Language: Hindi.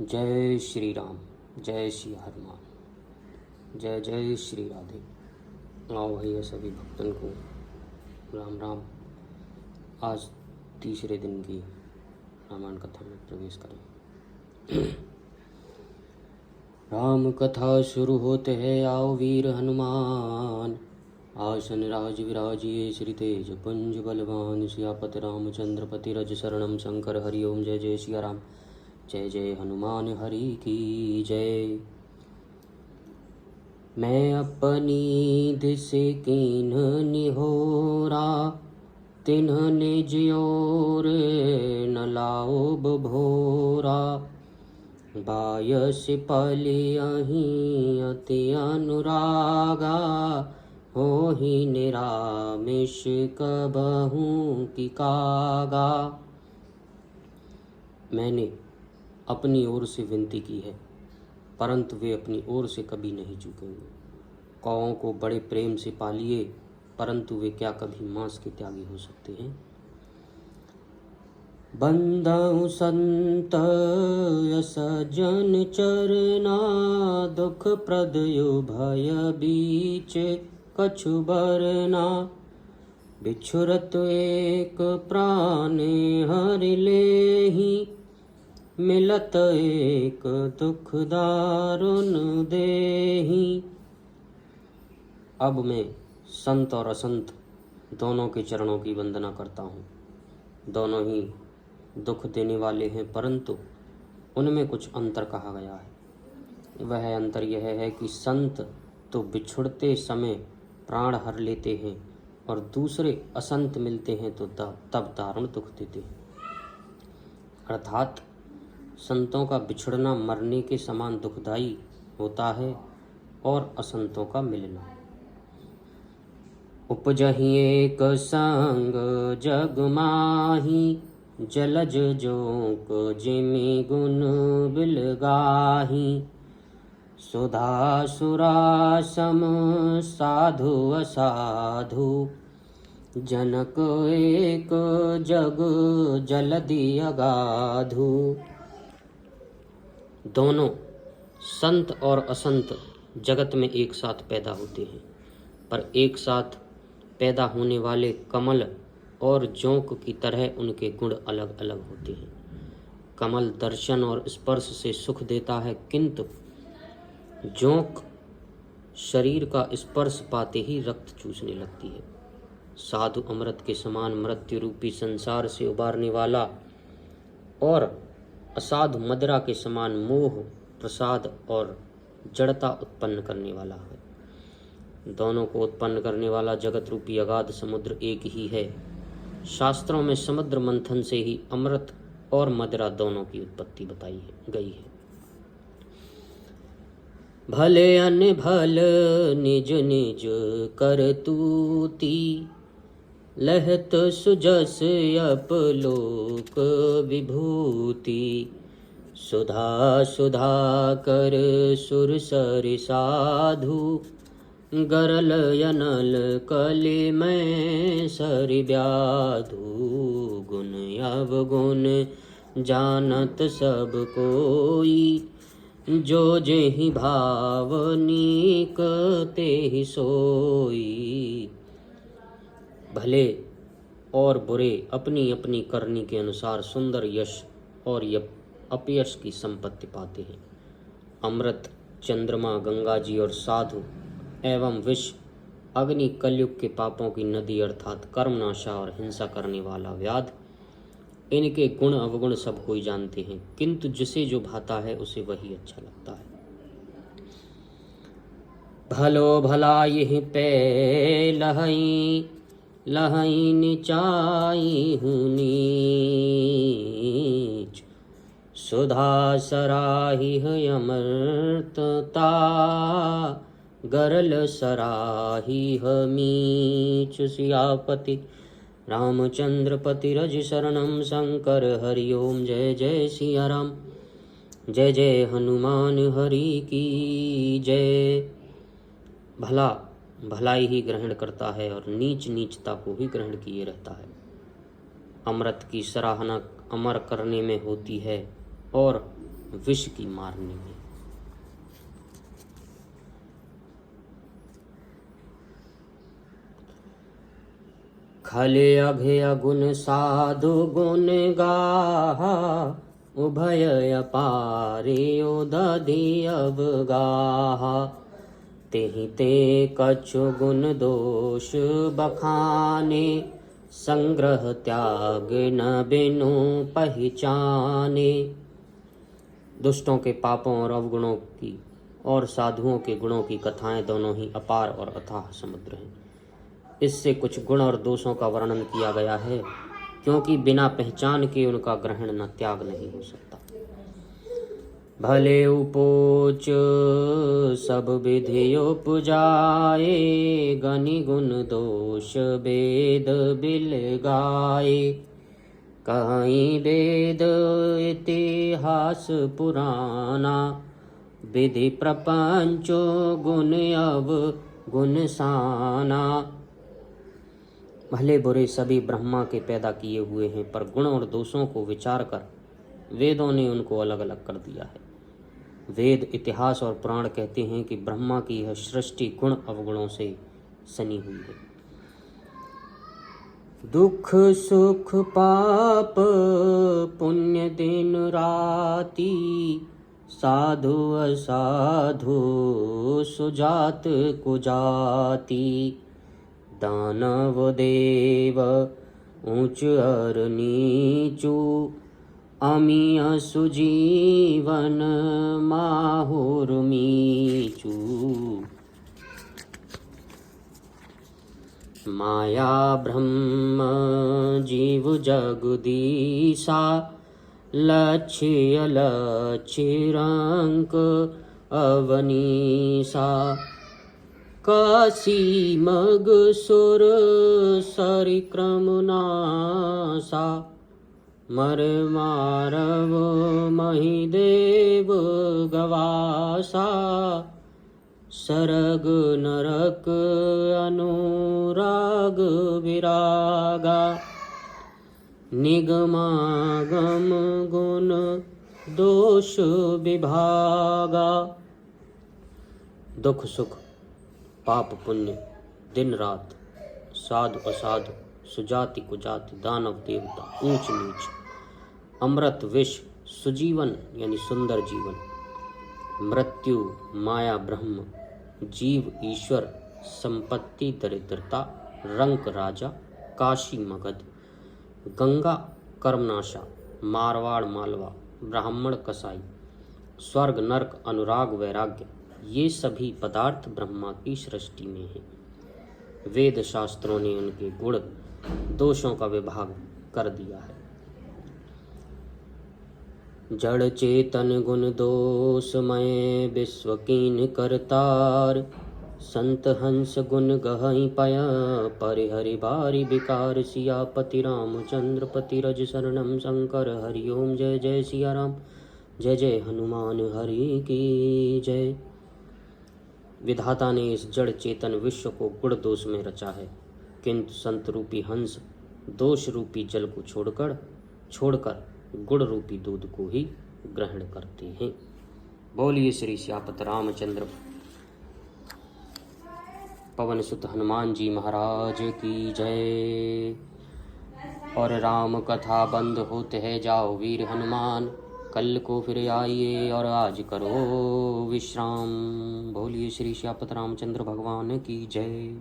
जय श्री राम, जय श्री हनुमान, जय जय श्री राधे। आओ भैया सभी भक्तन को राम राम। आज तीसरे दिन की रामायण कथा में प्रवेश करें। राम कथा शुरू होते है, आओ वीर हनुमान, आसन राज विराजिए श्री तेज पुंज बलवान। सियापत रामचंद्र पति रज शरणम शंकर, हरि ओम। जय जय सिया राम, जय जय हनुमान हरि की जय। मैं अपनी दिस कीन निहोरा, तिन्ह निज ओर न लाओ भोरा। बायस पलि अहीं अति अनुरागा, होहि निरामिष कबहूँ की कागा। मैंने अपनी ओर से विनती की है, परंतु वे अपनी ओर से कभी नहीं चूकेंगे। कौओं को बड़े प्रेम से पालिए, परंतु वे क्या कभी मांस के त्यागी हो सकते हैं। बंदउ संत सज्जन चरना, दुख प्रदयु भय बीच कछु बरना। बिछुरत एक प्राण हरि लेहि, मिलत एक दुख दारुण देहि। अब मैं संत और असंत दोनों के चरणों की वंदना करता हूँ। दोनों ही दुख देने वाले हैं, परंतु उनमें कुछ अंतर कहा गया है। वह अंतर यह है कि संत तो बिछुड़ते समय प्राण हर लेते हैं, और दूसरे असंत मिलते हैं तो तब दारुण दुख देते हैं। अर्थात संतों का बिछड़ना मरने के समान दुखदायी होता है, और असंतों का मिलना। उपजहि एक संग जग माही, जलज जोक जिमि गुण बिलगाही। सुधा सुरा सम साधु असाधु, जनक एक जग जलधि अगाधु। दोनों संत और असंत जगत में एक साथ पैदा होते हैं, पर एक साथ पैदा होने वाले कमल और जोंक की तरह उनके गुण अलग अलग होते हैं। कमल दर्शन और स्पर्श से सुख देता है, किंतु जोंक शरीर का स्पर्श पाते ही रक्त चूसने लगती है। साधु अमृत के समान मृत्यु रूपी संसार से उबारने वाला, और असाधु मदिरा के समान मोह, प्रसाद और जड़ता उत्पन्न करने वाला है। दोनों को उत्पन्न करने वाला जगत रूपी अगाध समुद्र एक ही है। शास्त्रों में समुद्र मंथन से ही अमृत और मदिरा दोनों की उत्पत्ति बताई गई है। भले अन्य भल निज निज करतूती, लहत सुजस अपलोक विभूति। सुधा सुधा कर सुर सरि साधु, गरल यनल कलि मैं सरि व्याधु। गुण अवगुण जानत सब कोई, जो जेहि भाव नीक तेहि सोई। भले और बुरे अपनी अपनी करनी के अनुसार सुंदर यश और अपयश की संपत्ति पाते हैं। अमृत, चंद्रमा, गंगा जी और साधु एवं विष, अग्नि कलयुग के पापों की नदी अर्थात कर्मनाशा और हिंसा करने वाला व्याध, इनके गुण अवगुण सब कोई जानते हैं, किंतु जिसे जो भाता है उसे वही अच्छा लगता है। भलो भला यह पे लहई, लहई निचाई हूँ नीच। सुधा सराही है अमृतता, गरल सराही है मीच। सियापति रामचंद्र पति रज शरणम शंकर, हरि ओम। जय जय सिया राम, जय जय हनुमान हरि की जय। भला भलाई ही ग्रहण करता है और नीच नीचता को ही ग्रहण किए रहता है। अमृत की सराहना अमर करने में होती है और विष की मारने में। खले अघेय गुण साधु गुण गाहा, उभय अपारे उदधि अवगाहा। तेहि ते कछु गुण दोष बखाने, संग्रह त्याग न बिनु पहचाने। दुष्टों के पापों और अवगुणों की और साधुओं के गुणों की कथाएं दोनों ही अपार और अथाह समुद्र हैं। इससे कुछ गुण और दोषों का वर्णन किया गया है, क्योंकि बिना पहचान के उनका ग्रहण न त्याग नहीं हो सकता। भले उपोच सब विधि उपजाए, गनि गुण दोष वेद बिल गाए। कहीं वेद इतिहास पुराना, विधि प्रपंचो गुण अव गुण साना। भले बुरे सभी ब्रह्मा के पैदा किए हुए हैं, पर गुण और दोषों को विचार कर वेदों ने उनको अलग अलग कर दिया है। वेद, इतिहास और पुराण कहते हैं कि ब्रह्मा की यह सृष्टि गुण अवगुणों से सनी हुई है। दुख सुख पाप पुण्य दिन राति, साधु असाधु सुजात कुजाति। दानव देव ऊंच और नीचू, अमीय सुजीवन माहुर मीचू। माया ब्रह्म जीव जगदीशा, लक्ष्य लक्ष्य रंक अवनीशा। काशी मग सुर सरिक्रम नासा, मर मारव महिदेव गवासा। सरग नरक अनुराग विरागा, निगमागम गुण दोष विभागा। दुख सुख पाप पुण्य दिन रात, साधु असाधु सुजाति कुजाति, दानव देवता, ऊंच नीच, अमृत विष, सुजीवन यानी सुंदर जीवन, मृत्यु माया ब्रह्म, जीव ईश्वर, संपत्ति दरिद्रता, रंक राजा, काशी मगध, गंगा कर्मनाशा, मारवाड़ मालवा, ब्राह्मण कसाई, स्वर्ग नरक अनुराग वैराग्य, ये सभी पदार्थ ब्रह्मा की सृष्टि में हैं। वेद शास्त्रों ने उनके गुण दोषों का विभाग कर दिया है। जड़ चेतन गुण दोषमय विश्व कीन करतार, संत हंस गुण गहई पया परिहरि बारी विकार। सियापति रामचंद्र पति रज शरणम शंकर, हरि ओम जय जय सिया राम, जय जय हनुमान हरि की जय। विधाता ने इस जड़ चेतन विश्व को गुण दोष में रचा है, किंतु संत रूपी हंस दोष रूपी जल को छोड़कर गुण रूपी दूध को ही ग्रहण करते हैं। बोलिए श्री सियापत रामचंद्र पवन सुत हनुमान जी महाराज की जय। और राम कथा बंद होते है जाओ वीर हनुमान, कल को फिर आइए और आज करो विश्राम। बोलिए श्री सियापत रामचंद्र भगवान की जय।